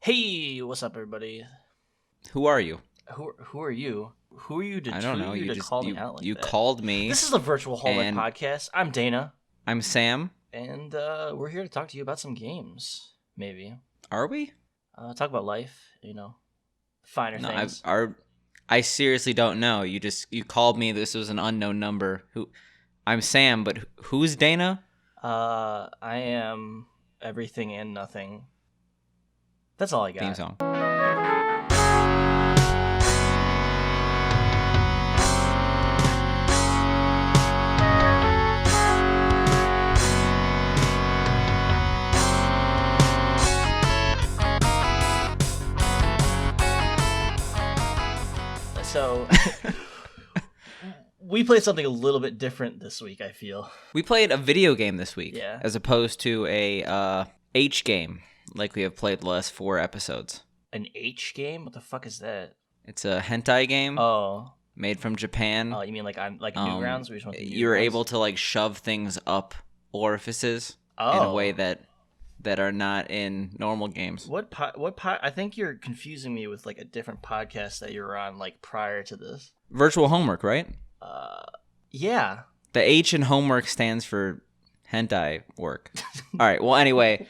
Hey, what's up, everybody? Who are you? Who are you? Who are you to, I don't know. you You to just call me out like you that? called me, This is the Virtual Hallway and Podcast. I'm Dana, I'm Sam. and we're here to talk to you about some games, maybe. Are we? Talk about life, finer No, things. I seriously don't know. You called me. This was an unknown number. I'm Sam, but who's Dana? I am everything and nothing. That's all I got. Theme song. So, we played something a little bit different this week, I feel. We played a video game this week, Yeah. as opposed to a H game like we have played the last 4 episodes. An H game? What the fuck is that? It's a hentai game made from Japan. Oh, you mean like on Newgrounds? Where You're able to like shove things up orifices in a way that are not in normal games. What I think you're confusing me with like a different podcast that you were on like prior to this. Virtual homework, right? Yeah. The H in homework stands for hentai work. All right. Well, anyway,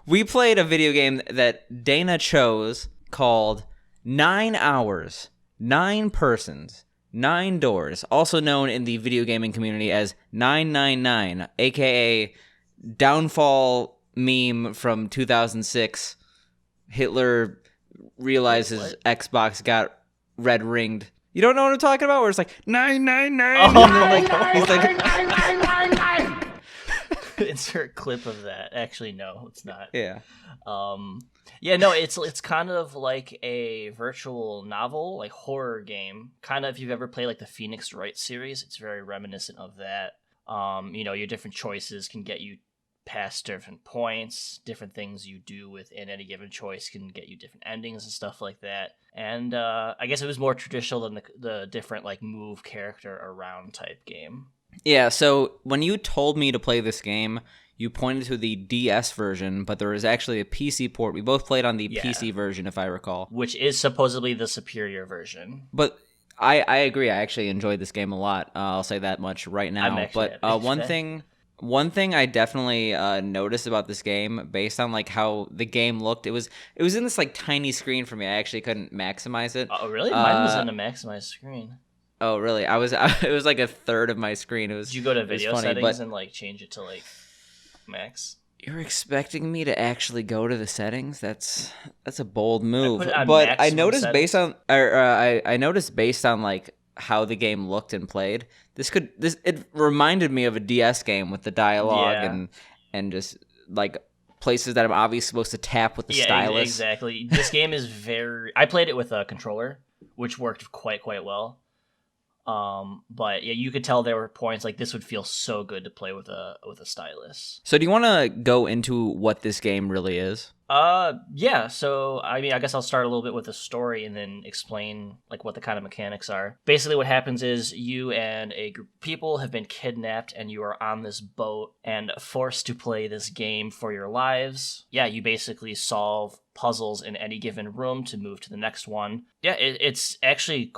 we played a video game that Dana chose called 9 Hours, 9 Persons, 9 Doors, also known in the video gaming community as 999, aka Downfall meme from 2006. Hitler realizes Xbox got red ringed. You don't know what I'm talking about? Where it's like 999. Oh, and then he's like, insert clip of that. Actually, no, it's not. yeah. Yeah, no, it's kind of like a virtual novel, like horror game. Kind of if you've ever played like the Phoenix Wright series, it's very reminiscent of that. Your different choices can get you past different points. Different things you do within any given choice can get you different endings and stuff like that. And I guess it was more traditional than the different like move character around type game. Yeah, so when you told me to play this game, you pointed to the DS version, but there was actually a PC port. We both played on the PC version, if I recall. Which is supposedly the superior version. But I agree. I actually enjoyed this game a lot. I'll say that much right now. But one thing I definitely noticed about this game, based on like how the game looked, it was in this like tiny screen for me. I actually couldn't maximize it. Oh, really? Mine was in a maximized screen. Oh, really? It was like a third of my screen. Did you go to video settings and like change it to like max? You're expecting me to actually go to the settings? That's a bold move. But I noticed based on I noticed based on like how the game looked and played, it reminded me of a DS game with the dialogue and just like places that I'm obviously supposed to tap with the stylus. Exactly. This game is I played it with a controller, which worked quite well. But yeah, you could tell there were points like this would feel so good to play with a stylus. So do you want to go into what this game really is? Yeah. So I mean, I guess I'll start a little bit with the story and then explain like what the kind of mechanics are. Basically, what happens is you and a group of people have been kidnapped and you are on this boat and forced to play this game for your lives. Yeah, you basically solve puzzles in any given room to move to the next one. Yeah, it's actually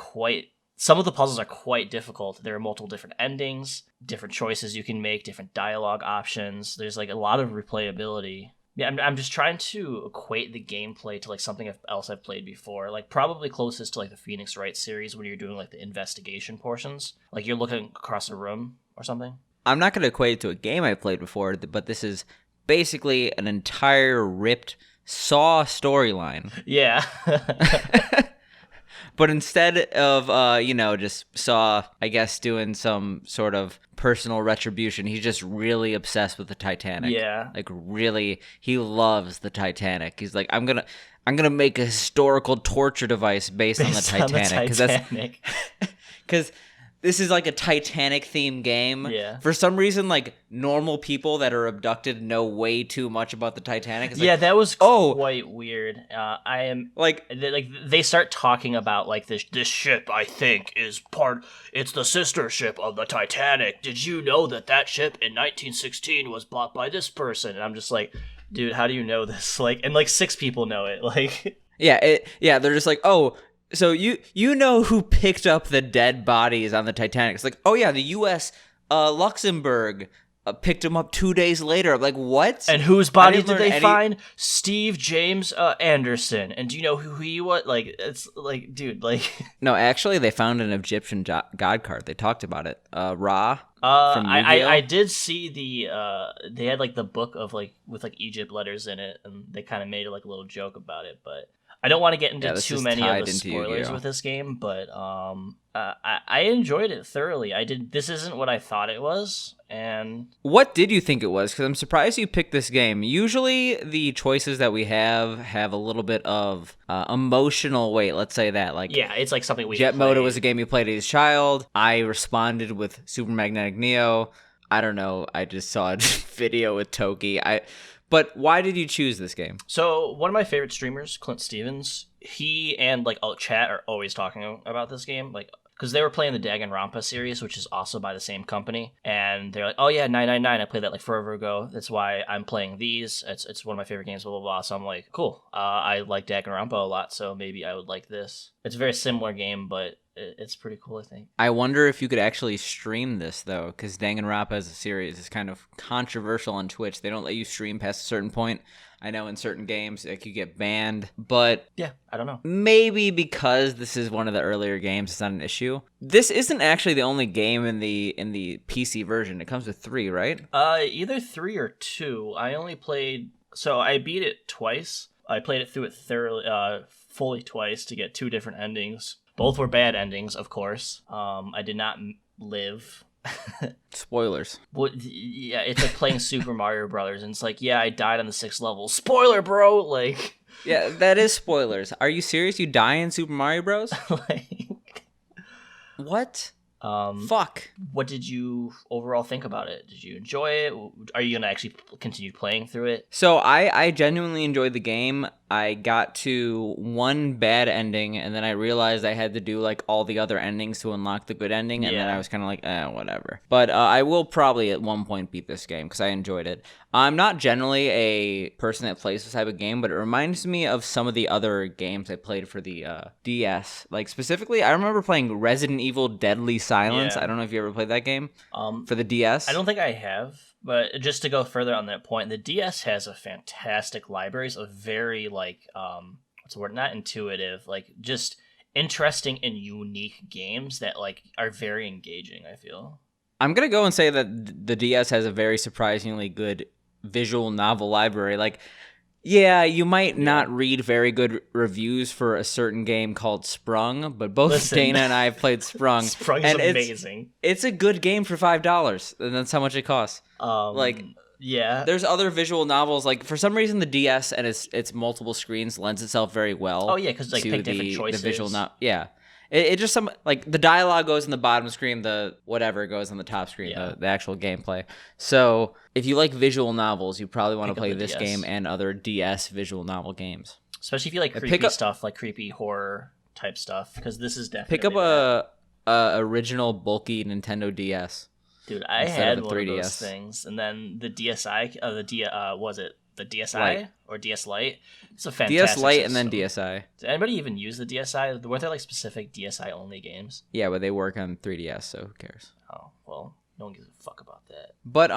some of the puzzles are quite difficult. There are multiple different endings, different choices you can make, different dialogue options. There's like a lot of replayability. Yeah, I'm just trying to equate the gameplay to like something else I've played before. Like probably closest to like the Phoenix Wright series when you're doing like the investigation portions. Like you're looking across a room or something. I'm not going to equate it to a game I played before, but this is basically an entire ripped Saw storyline. Yeah. But instead of, just Saw, I guess, doing some sort of personal retribution, he's just really obsessed with the Titanic. Yeah. Like, really, he loves the Titanic. He's like, I'm gonna make a historical torture device based on the Titanic. Because this is like a Titanic-themed game. Yeah. For some reason, like, normal people that are abducted know way too much about the Titanic. It's yeah, that was quite weird. They start talking about, like, this ship, I think, it's the sister ship of the Titanic. Did you know that ship in 1916 was bought by this person? And I'm just like, dude, how do you know this? Like, and like 6 people know it. Like, Yeah, they're just like, oh, so you know who picked up the dead bodies on the Titanic? It's like, oh yeah, the U.S. Luxembourg picked them up 2 days later. I'm like, what? and whose body did they find? Steve James Anderson. And do you know who he was? Like, it's like, dude, like. No, actually, they found an Egyptian god card. They talked about it. Ra. I did see they had like the book of like with like Egypt letters in it, and they kind of made like a little joke about it, but I don't want to get into too many of the spoilers with this game, but I enjoyed it thoroughly. This isn't what I thought it was, and what did you think it was? Because I'm surprised you picked this game. Usually the choices that we have a little bit of emotional weight, let's say that. Like, yeah, it's like something we Jet played. Moto was a game you played as a child. I responded with Super Magnetic Neo. I don't know, I just saw a video with Toki. But why did you choose this game? So one of my favorite streamers, Clint Stevens, he and like chat are always talking about this game, like because they were playing the Danganronpa series, which is also by the same company, and they're like, "Oh yeah, 999. I played that like forever ago. That's why I'm playing these. It's one of my favorite games." Blah blah blah. So I'm like, "Cool. I like Danganronpa a lot, so maybe I would like this." It's a very similar game, but it's pretty cool, I think. I wonder if you could actually stream this, though, because Danganronpa as a series is kind of controversial on Twitch. They don't let you stream past a certain point. I know in certain games it could get banned, but yeah, I don't know. Maybe because this is one of the earlier games, it's not an issue. This isn't actually the only game in the PC version. It comes with 3, right? Either 3 or 2. I only played, so I beat it twice. I played it through it thoroughly, fully twice to get 2 different endings. Both were bad endings, of course. I did not live. Spoilers. Well, yeah, it's like playing Super Mario Brothers, and it's like, yeah, I died on the 6th level. Spoiler, bro! Like, yeah, that is spoilers. Are you serious? You die in Super Mario Bros? Like, what? Fuck. What did you overall think about it? Did you enjoy it? Are you gonna actually continue playing through it? So I genuinely enjoyed the game. I got to one bad ending, and then I realized I had to do like all the other endings to unlock the good ending, and then I was kind of like, whatever. But I will probably at one point beat this game because I enjoyed it. I'm not generally a person that plays this type of game, but it reminds me of some of the other games I played for the DS. Like specifically, I remember playing Resident Evil Deadly Silence. Yeah. I don't know if you ever played that game for the DS. I don't think I have. But just to go further on that point, the DS has a fantastic libraries of very, like, what's the word? Not intuitive, like, just interesting and unique games that, like, are very engaging, I feel. I'm going to go and say that the DS has a very surprisingly good visual novel library. Like, yeah, you might not read very good reviews for a certain game called Sprung, but both Dana and I have played Sprung. Sprung is amazing. It's a good game for $5, and that's how much it costs. Yeah. There's other visual novels. Like, for some reason, the DS and its multiple screens lends itself very well. Oh, yeah, because, like, pick different choices. The visual yeah. It just like the dialogue goes in the bottom screen, the whatever goes on the top screen, the actual gameplay. So if you like visual novels, you probably want to play this game and other DS visual novel games. Especially if you like creepy stuff, like creepy horror type stuff, because this is definitely pick up a original bulky Nintendo DS. Dude, I had one of those things, and then the DSi, was it the DSi Lite. Or DS Lite? It's a fantastic DS Lite system. and then DSi. Did anybody even use the DSi? Weren't there like specific DSi only games? Yeah, but they work on 3DS, so who cares? Oh well, no one gives a fuck about that. But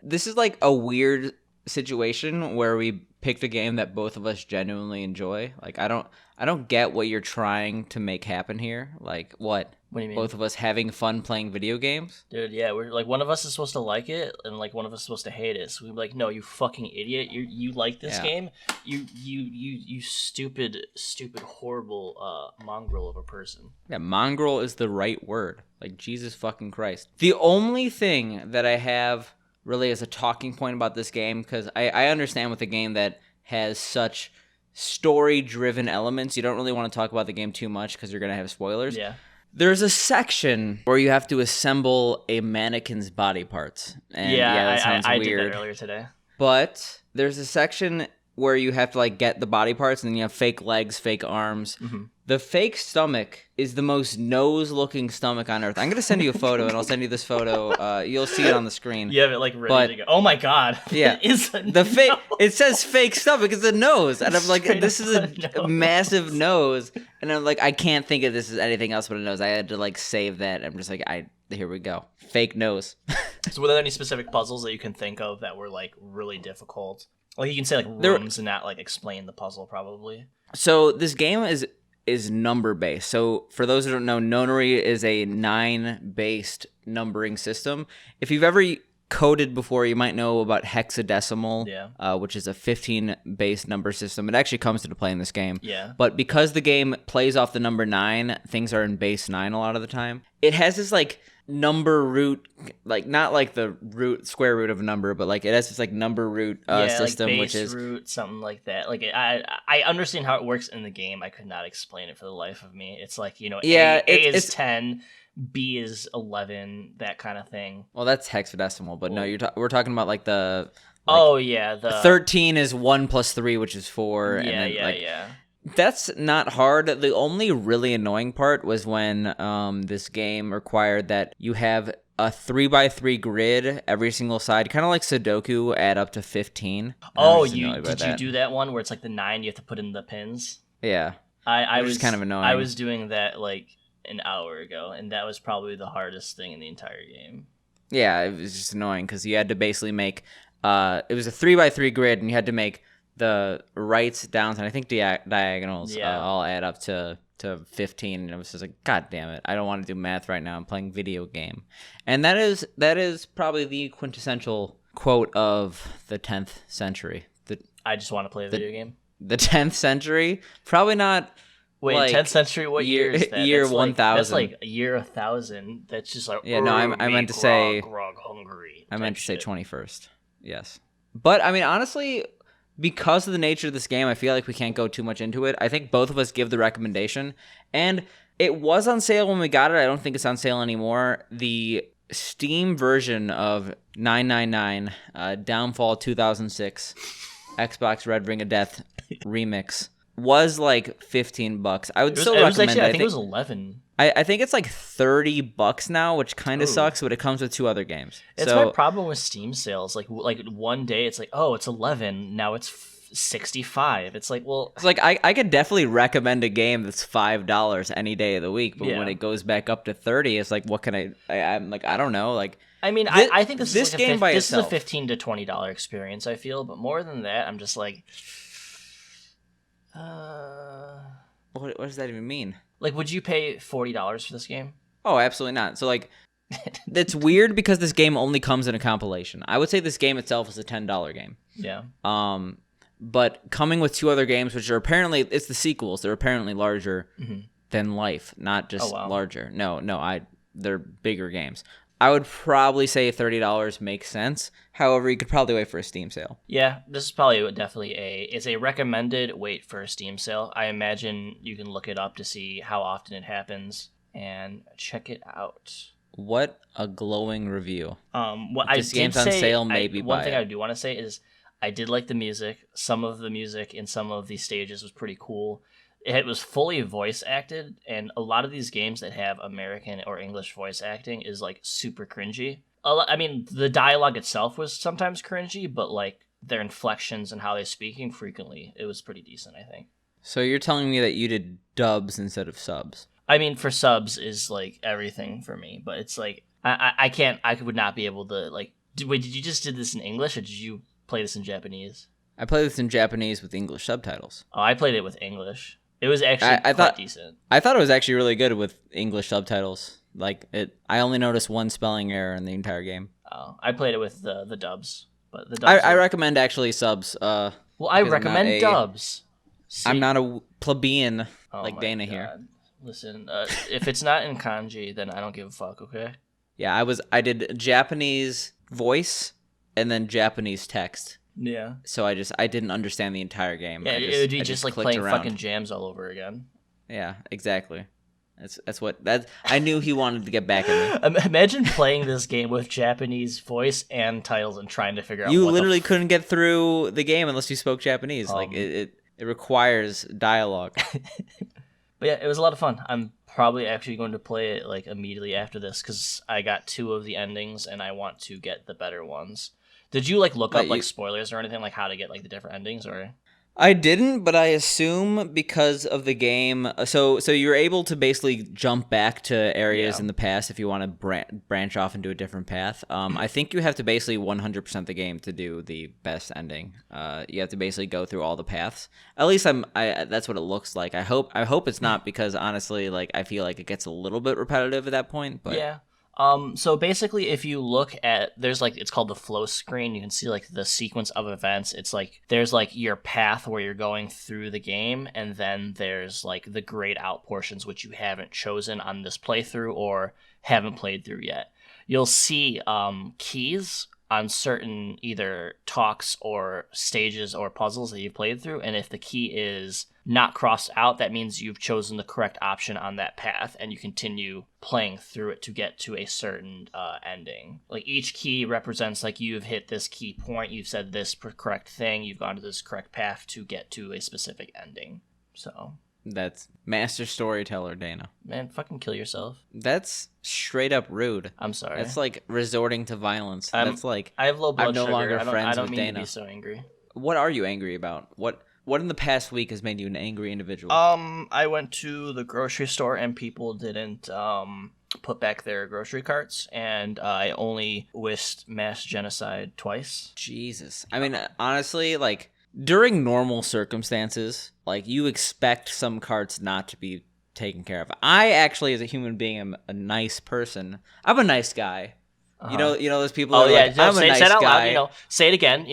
this is like a weird situation where we picked a game that both of us genuinely enjoy. Like I don't get what you're trying to make happen here. Like what? What do you mean? Both of us having fun playing video games? Dude, yeah, we're like one of us is supposed to like it and like one of us is supposed to hate it. So we're like, no, you fucking idiot. You like this game? You stupid horrible mongrel of a person. Yeah, mongrel is the right word. Like Jesus fucking Christ. The only thing that I have really as a talking point about this game, because I understand with a game that has such story-driven elements, you don't really want to talk about the game too much because you're going to have spoilers. Yeah. There's a section where you have to assemble a mannequin's body parts. And that sounds I weird. did that earlier today. But there's a section where you have to like get the body parts, and then you have fake legs, fake arms. Mm-hmm. The fake stomach is the most nose-looking stomach on earth. I'm gonna send you a photo, and I'll send you this photo. You'll see it on the screen. You have it like ready to go. Oh my god! Yeah, the fake. It says fake stomach. It's a nose, and I'm like, Straight this up is a nose. massive nose, and I'm like, I can't think of this as anything else but a nose. I had to like save that. I'm just like, here we go, fake nose. So were there any specific puzzles that you can think of that were like really difficult? Like you can say like rooms and not like explain the puzzle probably. So this game is number based. So for those who don't know, Nonary is a 9-based numbering system. If you've ever coded before, you might know about hexadecimal, which is a 15-based number system. It actually comes into play in this game. Yeah. But because the game plays off the number 9, things are in base 9 a lot of the time. It has this like number root, like not like the square root of a number, but like it has this like number root system, like base which is root, something like that. Like I understand how it works in the game. I could not explain it for the life of me. It's like, you know, A is 10, B is 11, that kind of thing. Well, that's hexadecimal, but no, we're talking about like the. The 13 is 1 plus 3, which is 4. Yeah, and then, yeah. That's not hard. The only really annoying part was when this game required that you have a 3x3 grid every single side, kind of like Sudoku, add up to 15. Oh, did you do that one where it's like the 9 you have to put in the pins? Yeah. I was kind of annoying. I was doing that like an hour ago, and that was probably the hardest thing in the entire game. Yeah, it was just annoying because you had to basically make it was a 3x3 grid, and you had to make the rights, downs, and I think diagonals all add up to 15, and it was just like, god damn it, I don't want to do math right now. I'm playing video game. And that is probably the quintessential quote of the 10th century. I just want to play a video game. The 10th century? Probably not. Wait, like, 10th century? What year is that? Year that's 1000. That's like year 1000. That's just like, yeah, no, I meant to say grog hungry. I meant to say 21st. Yes. But I mean, honestly, because of the nature of this game, I feel like we can't go too much into it. I think both of us give the recommendation. And it was on sale when we got it. I don't think it's on sale anymore. The Steam version of 999 Downfall 2006 Xbox Red Ring of Death remix was like $15. I would still recommend it. I think it was 11. I think it's like $30 now, which kind of sucks, but it comes with 2 other games. It's my problem with Steam sales. Like one day it's like, oh, it's 11. Now it's 65. It's like, well, it's like I could definitely recommend a game that's $5 any day of the week, but when it goes back up to 30, it's like, what can I'm like, I don't know. Like, I mean, I think this is like game by itself. This is a $15 to $20 experience, I feel, but more than that, I'm just like, what does that even mean? Like, would you pay $40 for this game? Oh, absolutely not. So, like, it's weird because this game only comes in a compilation. I would say this game itself is a $10 game. Yeah. But coming with 2 other games, which are apparently, it's the sequels. They're apparently larger than life, not just larger. No, they're bigger games. I would probably say $30 makes sense. However, you could probably wait for a Steam sale. Yeah, this is probably definitely it's a recommended wait for a Steam sale. I imagine you can look it up to see how often it happens and check it out. What a glowing review. What this game's on sale, maybe one thing I do want to say is I did like the music. Some of the music in some of these stages was pretty cool. It was fully voice acted, and a lot of these games that have American or English voice acting is like super cringy. I mean, the dialogue itself was sometimes cringy, but like their inflections and how they're speaking frequently, it was pretty decent, I think. So you're telling me that you did dubs instead of subs? I mean, for subs is like everything for me, but it's like I would not be able to like. Wait, did you just did this in English or did you play this in Japanese? I played this in Japanese with English subtitles. Oh, I played it with English. It was actually quite decent. I thought it was actually really good with English subtitles. Like I only noticed 1 spelling error in the entire game. Oh, I played it with the dubs, but the dubs. I recommend actually subs. Well, I recommend dubs. See? I'm not a plebeian like Dana God. here. Listen, if it's not in kanji, then I don't give a fuck. Okay. Yeah, I did Japanese voice and then Japanese text. Yeah. So I didn't understand the entire game. Yeah, it would be just like playing fucking jams all over again. Yeah, exactly. I knew he wanted to get back at me. Imagine playing this game with Japanese voice and titles and trying to figure out. You literally couldn't get through the game unless you spoke Japanese. Like it requires dialogue. But yeah, it was a lot of fun. I'm probably actually going to play it like immediately after this because I got 2 of the endings and I want to get the better ones. Did you like look But up like spoilers or anything, like how to get like the different endings, or? I didn't, but I assume because of the game. So you're able to basically jump back to areas Yeah. in the past if you want to branch off into a different path. I think you have to basically 100% the game to do the best ending. You have to basically go through all the paths. At least that's what it looks like. I hope it's not, because honestly, like, I feel like it gets a little bit repetitive at that point. But Yeah. So basically, if you look at, there's like, it's called the flow screen. You can see like the sequence of events. It's like, there's like your path where you're going through the game, and then there's like the grayed out portions which you haven't chosen on this playthrough or haven't played through yet. You'll see keys on certain either talks or stages or puzzles that you've played through, and if the key is not crossed out, that means you've chosen the correct option on that path, and you continue playing through it to get to a certain ending. Like, each key represents like you've hit this key point, you've said this correct thing, you've gone to this correct path to get to a specific ending. So that's master storyteller, Dana. man, fucking kill yourself. That's straight up rude. I'm sorry. That's like resorting to violence. That's like, I have low blood I'm no sugar. longer I friends don't with mean Dana. to be so angry. What are you angry about? What in the past week has made you an angry individual? I went to the grocery store and people didn't put back their grocery carts, and I only wished mass genocide twice. Jesus. I mean, honestly, like, during normal circumstances, like, you expect some carts not to be taken care of. I actually, as a human being, am a nice person. I'm a nice guy. You know those people. Oh that are yeah, like, I'm a nice say it out guy. loud. Say it again.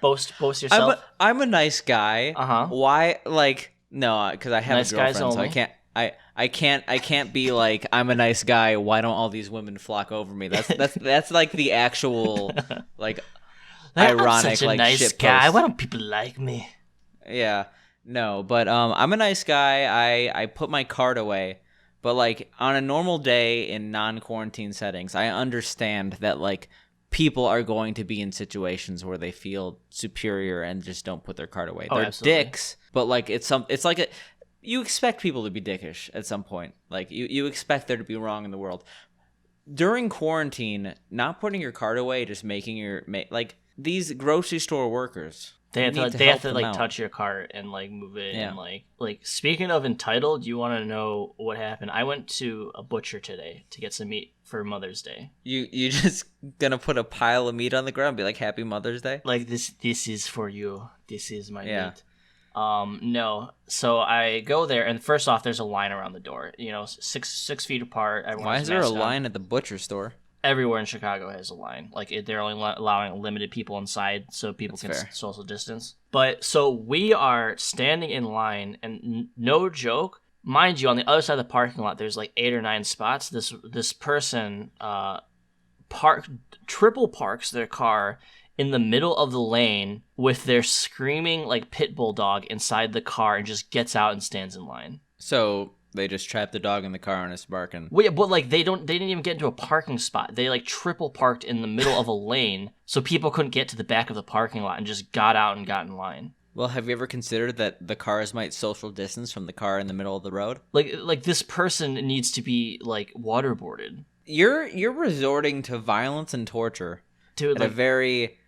Boast yourself. I'm a nice guy. Why? Like, no, because I have Nice a guys girlfriend, so I can't. I can't be like, I'm a nice guy. Why don't all these women flock over me? That's like the actual like ironic, I'm such a like, nice shit guy. post. Why don't people like me? Yeah, no, but I'm a nice guy. I put my card away, but like on a normal day in non-quarantine settings, I understand that like people are going to be in situations where they feel superior and just don't put their card away. They're absolutely. dicks, but like it's like you expect people to be dickish at some point. Like you expect there to be wrong in the world. During quarantine, not putting your card away, just making like these grocery store workers. They have to them like out. touch your cart and like move it. Yeah. And like speaking of entitled, you want to know what happened? I went to a butcher today to get some meat for Mother's Day. You just gonna put a pile of meat on the ground and be like, Happy Mother's Day? Like, this is for you. This is my Yeah. meat. No. So I go there, and first off, there's a line around the door. 6 feet apart. Why is there a line at the butcher store? Everywhere in Chicago has a line. Like, they're only allowing limited people inside so people That's can fair. social distance. But so we are standing in line, and no joke, mind you, on the other side of the parking lot, there's like 8 or 9 spots. This person triple parks their car in the middle of the lane with their screaming like pit bull dog inside the car, and just gets out and stands in line. So they just trapped the dog in the car and it's barking. Well, yeah, but like they didn't even get into a parking spot. They like triple parked in the middle of a lane so people couldn't get to the back of the parking lot, and just got out and got in line. Well, have you ever considered that the cars might social distance from the car in the middle of the road? Like this person needs to be like waterboarded. You're resorting to violence and torture, Dude, at a like, very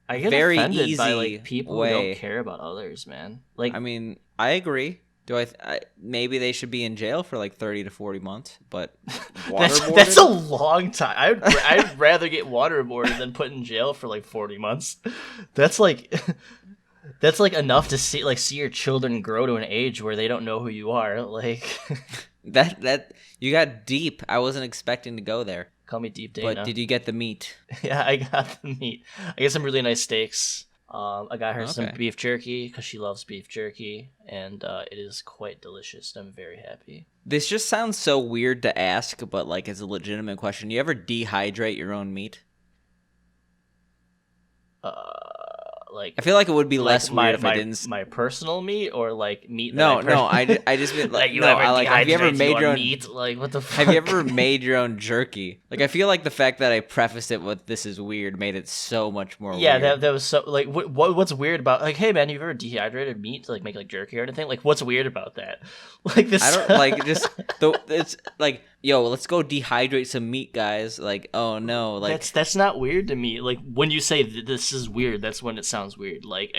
I get very offended by easy like people way. who don't care about others, man. Like, I mean, I agree. Do I maybe they should be in jail for like 30 to 40 months, but waterboarded? that's a long time. I'd rather get waterboarded than put in jail for like 40 months. That's like enough to see your children grow to an age where they don't know who you are. Like that you got deep. I wasn't expecting to go there. Call me Deep Dana. But did you get the meat? Yeah, I got the meat. I got some really nice steaks. I got her some Okay. beef jerky because she loves beef jerky, and it is quite delicious. I'm very happy. This just sounds so weird to ask, but like it's a legitimate question. You ever dehydrate your own meat? Like, I feel like it would be like less weird if I didn't. my personal meat, or like meat. No, that I just mean like you no. ever I like. Have you ever dehydrate made your own meat? Like, what the fuck? Have you ever made your own jerky? Like, I feel like the fact that I prefaced it with "this is weird" made it so much more. Yeah, weird. that was so like what's weird about like, hey man, you've ever dehydrated meat to like make like jerky or anything? Like, what's weird about that? Like this. I don't like just it's like, yo, let's go dehydrate some meat, guys. Like, oh no, like that's not weird to me. Like when you say this is weird, that's when it sounds weird. Like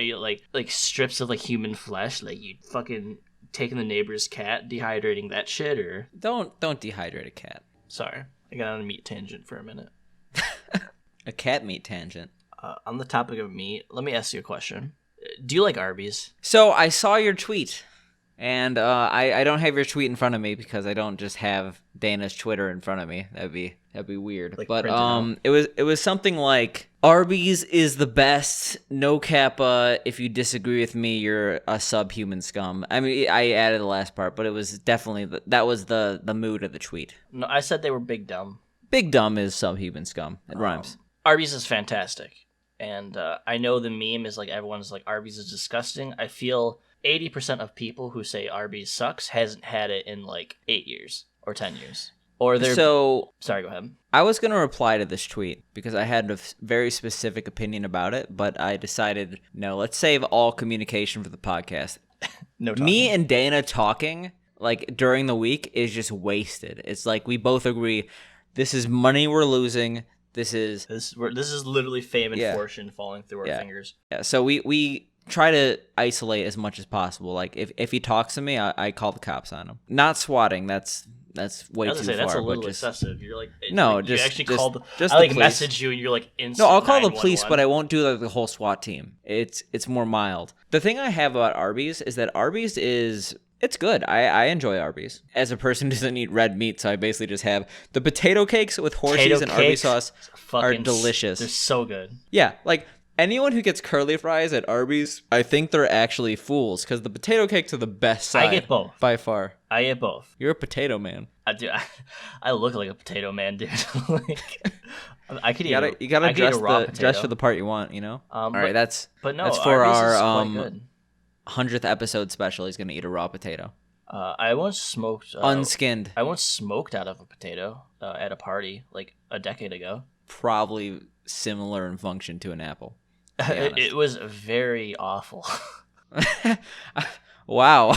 like strips of like human flesh, like you fucking taking the neighbor's cat, dehydrating that shit, or don't dehydrate a cat. sorry, I got on a meat tangent for a minute. A cat meat tangent. On the topic of meat, let me ask you a question. Do you like Arby's? So I saw your tweet, and I don't have your tweet in front of me because I don't just have Dana's Twitter in front of me. That'd be weird. Like but printed out? it was something like Arby's is the best. No kappa. If you disagree with me, you're a subhuman scum. I mean, I added the last part, but it was definitely that was the mood of the tweet. No, I said they were big dumb. Big dumb is subhuman scum. It rhymes. Arby's is fantastic. And I know the meme is like everyone's like Arby's is disgusting. I feel 80% of people who say Arby's sucks hasn't had it in like 8 years or 10 years. Or they're So sorry, go ahead. I was going to reply to this tweet because I had a very specific opinion about it, but I decided, no, let's save all communication for the podcast. No talking. Me and Dana talking like during the week is just wasted. It's like we both agree this is money we're losing. This is literally fame and fortune falling through our fingers. Yeah, so we try to isolate as much as possible. Like if he talks to me, I call the cops on him. Not swatting. That's way too far. That's a little but just, excessive. You're like no, like, just you actually just, called. just I like the police. message you and you're like instant. No, I'll call the police, 911. but I won't do like the whole SWAT team. It's more mild. The thing I have about Arby's is that Arby's is. It's good. I enjoy Arby's. As a person who doesn't eat red meat, so I basically just have the potato cakes with horses and Arby's sauce are delicious. They're so good. Yeah, like anyone who gets curly fries at Arby's, I think they're actually fools because the potato cakes are the best side. I get both. By far. I get both. You're a potato man. I do. I look like a potato man, dude. Like, I could eat. You gotta dress for the part you want. You know. All right, that's no. That's for Arby's our is quite good. 100th episode special. He's gonna eat a raw potato. I once smoked unskinned. I once smoked out of a potato at a party like a decade ago. Probably similar in function to an apple. It was very awful. Wow.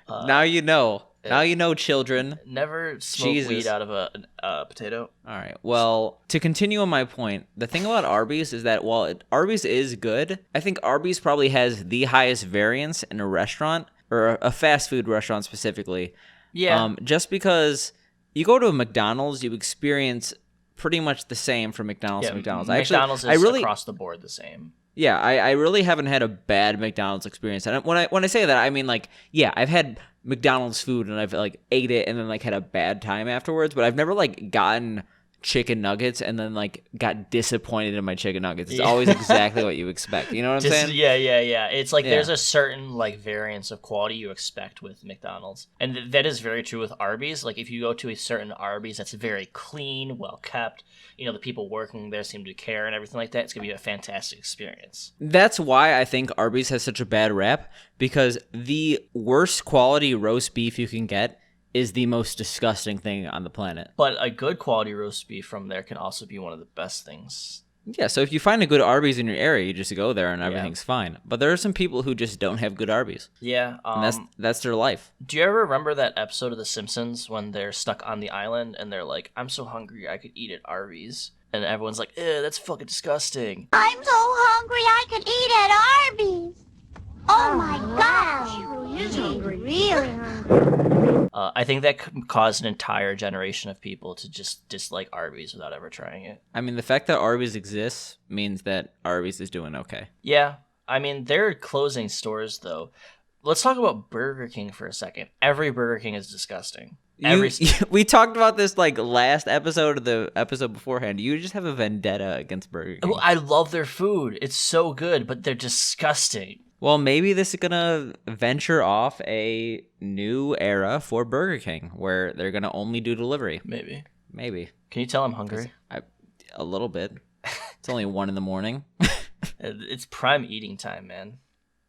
Now you know. Now you know, children. Never smoke weed out of a potato. All right. Well, to continue on my point, the thing about Arby's is that while Arby's is good, I think Arby's probably has the highest variance in a restaurant, or a fast food restaurant specifically. Yeah. Just because you go to a McDonald's, you experience pretty much the same from McDonald's to McDonald's. McDonald's is across the board the same. Yeah, I really haven't had a bad McDonald's experience. And when I say that, I mean like, yeah, I've had McDonald's food and I've like ate it and then like had a bad time afterwards, but I've never like gotten chicken nuggets and then like got disappointed in my chicken nuggets. It's always exactly what you expect. You know what I'm saying? Yeah. It's like there's a certain like variance of quality you expect with McDonald's. And that is very true with Arby's. Like if you go to a certain Arby's that's very clean, well kept, you know, the people working there seem to care and everything like that, it's going to be a fantastic experience. That's why I think Arby's has such a bad rap, because the worst quality roast beef you can get is the most disgusting thing on the planet. But a good quality roast beef from there can also be one of the best things. Yeah, so if you find a good Arby's in your area, you just go there and everything's fine. But there are some people who just don't have good Arby's. Yeah. And that's their life. Do you ever remember that episode of The Simpsons when they're stuck on the island and they're like, I'm so hungry I could eat at Arby's? And everyone's like, ew, that's fucking disgusting. I'm so hungry I could eat at Arby's. Oh my gosh, he's hungry. Really hungry. I think that caused an entire generation of people to just dislike Arby's without ever trying it. I mean, the fact that Arby's exists means that Arby's is doing okay. Yeah, I mean, they're closing stores, though. Let's talk about Burger King for a second. Every Burger King is disgusting. We talked about this like last episode of the episode beforehand. You just have a vendetta against Burger King. I love their food. It's so good, but they're disgusting. Well, maybe this is going to venture off a new era for Burger King where they're going to only do delivery. Maybe. Maybe. Can you tell I'm hungry? A little bit. It's only 1 a.m. It's prime eating time, man.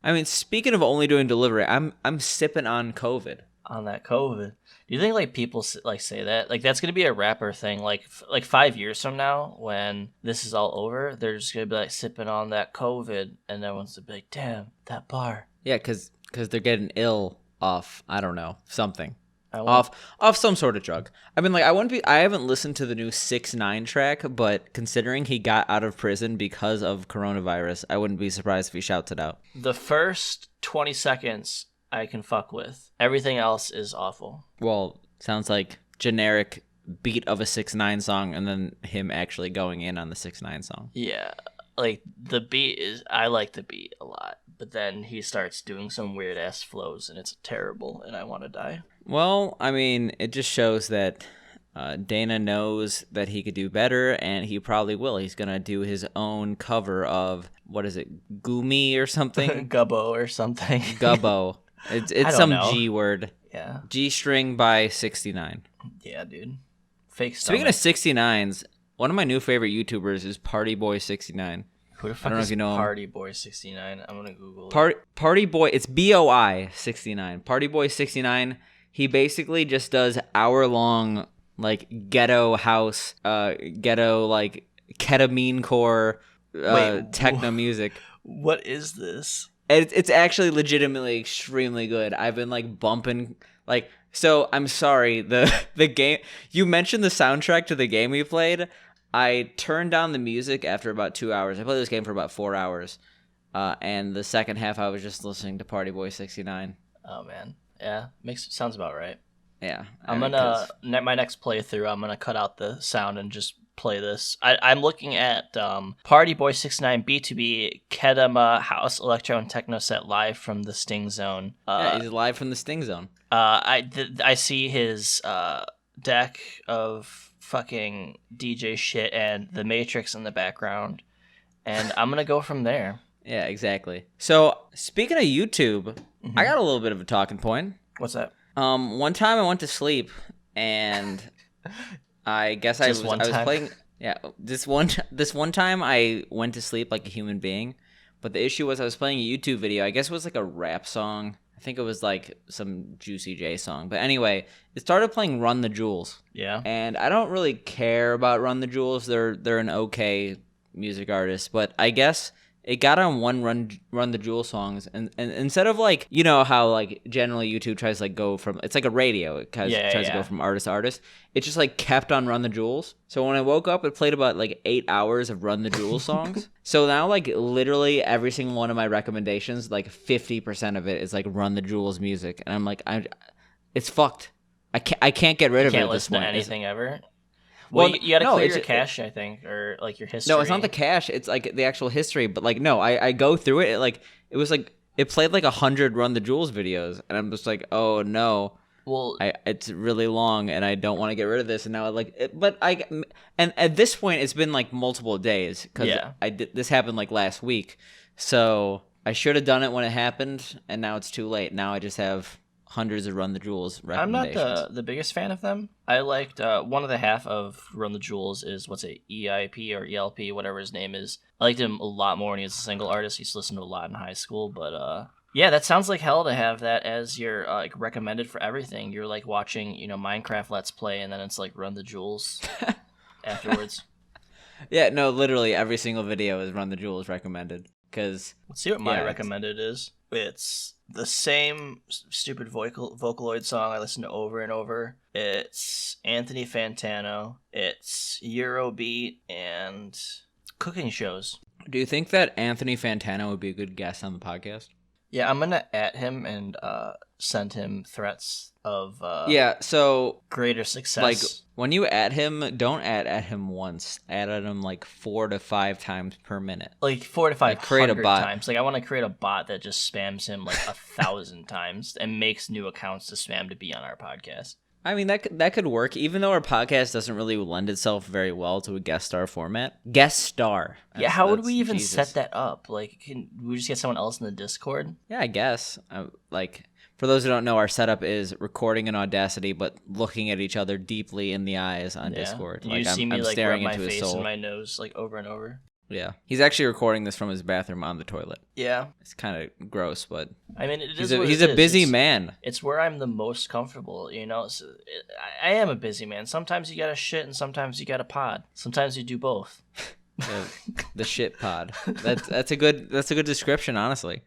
I mean, speaking of only doing delivery, I'm sipping on COVID. On that COVID, do you think like people like say that like that's gonna be a rapper thing? Like 5 years from now, when this is all over, they're just gonna be like sipping on that COVID, and everyone's gonna be like, "Damn, that bar." Yeah, because they're getting ill off, I don't know, something. I Off some sort of drug. I mean, like, I haven't listened to the new 6ix9ine track, but considering he got out of prison because of coronavirus, I wouldn't be surprised if he shouts it out. The first 20 seconds I can fuck with. Everything else is awful. Well, sounds like generic beat of a 6ix9ine song and then him actually going in on the 6ix9ine song. Yeah, like the beat is, I like the beat a lot, but then he starts doing some weird ass flows and it's terrible and I want to die. Well, I mean, it just shows that Dana knows that he could do better, and he probably will. He's going to do his own cover of, what is it, Gumi or something? Gubbo or something. Gubbo. It's some G word. Yeah. G-string by 69. Yeah, dude. Fake stuff. Speaking of 69s, one of my new favorite YouTubers is Party Boy 69. Who the fuck I don't know is if you know him. Party Boy 69? I'm gonna Google it. Party Boy, it's BOI 69. Party Boy 69. He basically just does hour-long, like, ghetto house, ghetto, like, ketamine core techno music. What is this? It's actually legitimately extremely good. I've been, like, bumping, like, so I'm sorry, the game, you mentioned the soundtrack to the game we played. I turned down the music after about 2 hours. I played this game for about 4 hours, and the second half I was just listening to Party Boy 69. Oh, man. Yeah, sounds about right. Yeah. I'm gonna my next playthrough. I'm gonna cut out the sound and just play this. I'm looking at Party Boy 69 B2B Kedama House Electro and Techno set live from the Sting Zone. Yeah, he's live from the Sting Zone. I see his deck of fucking DJ shit and the Matrix in the background, and I'm gonna go from there. Yeah, exactly. So, speaking of YouTube, I got a little bit of a talking point. What's that? One time I went to sleep, and I guess I was playing. Yeah, this one time I went to sleep like a human being, but the issue was I was playing a YouTube video. I guess it was like a rap song. I think it was like some Juicy J song. But anyway, it started playing Run the Jewels. Yeah. And I don't really care about Run the Jewels. They're an okay music artist, but I guess it got on one Run the Jewel songs, and instead of, like, you know how, like, generally YouTube tries to, like, go from, it's like a radio, it tries to go from artist to artist, it just, like, kept on Run the Jewels. So when I woke up, it played about, like, 8 hours of Run the Jewels songs. So now, like, literally every single one of my recommendations, like, 50% of it is, like, Run the Jewels music, and I'm like, it's fucked. I can't get rid of it at this point. You can't listen to anything ever? Well, you gotta clear your cache, I think, or, like, your history. No, it's not the cache. It's, like, the actual history. But, like, no, I go through it. It was, like, it played, like, 100 Run the Jewels videos. And I'm just like, oh, no. Well, it's really long, and I don't want to get rid of this. And now, and at this point, it's been, like, multiple days. Because this happened, like, last week. So I should have done it when it happened, and now it's too late. Now I just have hundreds of Run the Jewels recommendations. I'm not the biggest fan of them. I liked one of the half of Run the Jewels is EIP or ELP, whatever his name is. I liked him a lot more when he was a single artist. I used to listen to a lot in high school, but yeah, that sounds like hell to have that as your like recommended for everything. You're like watching, Minecraft Let's Play, and then it's like Run the Jewels afterwards. Yeah, no, literally every single video is Run the Jewels recommended. Let's see what my recommended is. It's the same stupid Vocaloid song I listen to over and over. It's Anthony Fantano. It's Eurobeat and cooking shows. Do you think that Anthony Fantano would be a good guest on the podcast? Yeah, I'm gonna @, him and send him threats of so greater success. Like, when you him, don't at him once. At him like 4 to 5 times per minute. Like 4 to 5 create a bot. times. Like, I want to create a bot that just spams him like 1,000 times and makes new accounts to spam to be on our podcast. I mean, that could work, even though our podcast doesn't really lend itself very well to a guest star format. Guest star. Yeah, how would we even set that up? Like, can we just get someone else in the Discord? Yeah, I guess. For those who don't know, our setup is recording in Audacity, but looking at each other deeply in the eyes on Discord. You see me like rub my face and my nose like over and over. Yeah. He's actually recording this from his bathroom on the toilet. Yeah. It's kind of gross, but I mean, it is he's what a it is. busy man. It's where I'm the most comfortable, you know. So I am a busy man. Sometimes you gotta shit, and sometimes you gotta pod. Sometimes you do both. The shit pod. That's a good description, honestly.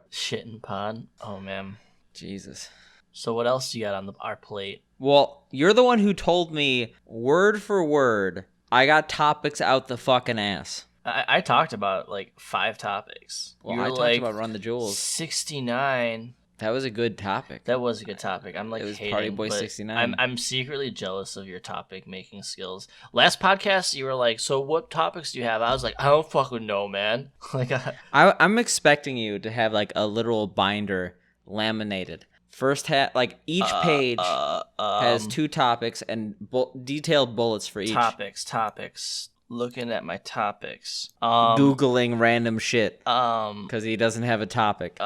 Shit and pod. Oh man. Jesus. So what else you got on our plate? Well, you're the one who told me word for word. I got topics out the fucking ass. I talked about like 5 topics. Well, I talked about Run the Jewels. 69. That was a good topic. That was a good topic. I'm like, it was hating, Party Boy but 69. I'm secretly jealous of your topic making skills. Last podcast, you were like, "So what topics do you have?" I was like, "I don't fucking know, man." Like, I'm expecting you to have like a literal binder laminated. First like each page has 2 topics and detailed bullets for each. Topics. Looking at my topics. Googling random shit. Because he doesn't have a topic.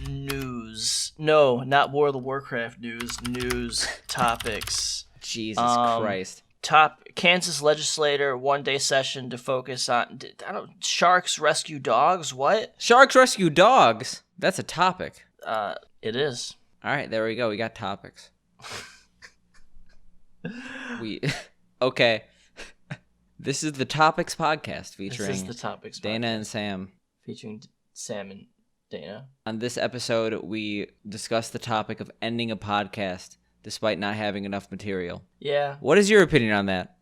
News. No, not World of Warcraft news. News topics. Jesus Christ. Kansas legislator 1-day session to focus on sharks rescue dogs. What? Sharks rescue dogs. That's a topic. It is. All right, there we go. We got topics. Okay. This is the Topics podcast featuring Dana and Sam. Featuring Sam and Dana. On this episode, we discuss the topic of ending a podcast despite not having enough material. Yeah. What is your opinion on that?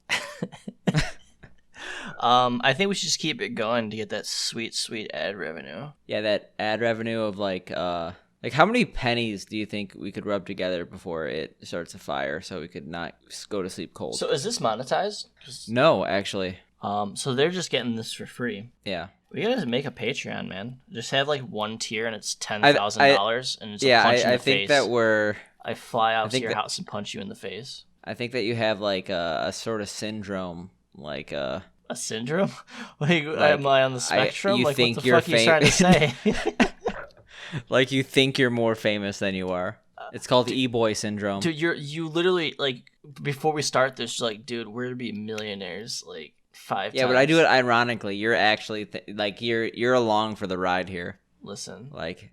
I think we should just keep it going to get that sweet ad revenue. Yeah, that ad revenue of like how many pennies do you think we could rub together before it starts a fire so we could not go to sleep cold? So is this monetized? No, actually. So they're just getting this for free. Yeah. We gotta make a Patreon, man. Just have like one tier and it's $10,000 and it's a punch in the face. I think that I fly out to your house and punch you in the face. I think that you have like a sort of syndrome, like a syndrome? Like am I on the spectrum? You like think what the fuck are you trying to say? Like you think you're more famous than you are. It's called E-boy syndrome. Dude, you literally like before we start this, you're like, dude, we're gonna be millionaires like 5 times. Yeah, but I do it ironically. You're actually you're along for the ride here. Listen, like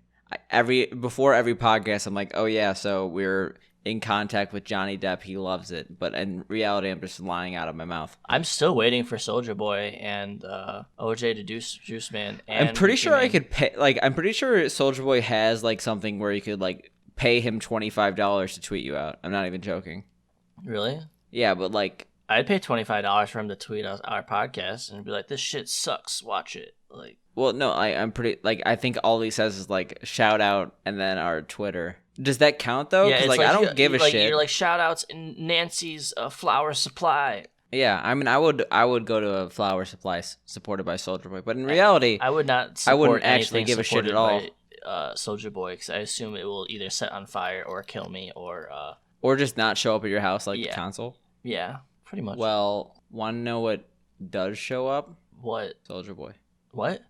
before every podcast, I'm like, oh yeah, so we're in contact with Johnny Depp. He loves it, but in reality, I'm just lying out of my mouth. I'm still waiting for Soulja Boy and OJ to do Juice Man. And I'm pretty sure I could pay. Like, I'm pretty sure Soulja Boy has like something where you could like pay him $25 to tweet you out. I'm not even joking. Really? Yeah, but like I'd pay $25 for him to tweet our podcast and be like, "This shit sucks. Watch it." Like, well, no, I'm pretty like I think all he says is like shout out and then our Twitter. Does that count though? Yeah, it's like I don't give a shit. You're like shout outs in Nancy's flower supply. Yeah, I mean, I would go to a flower supply supported by Soulja Boy, but in reality, I would not. I wouldn't actually give a shit at all. Soulja Boy, because I assume it will either set on fire or kill me or just not show up at your house like the console. Yeah, pretty much. Well, want to know what does show up? What? Soulja Boy. What?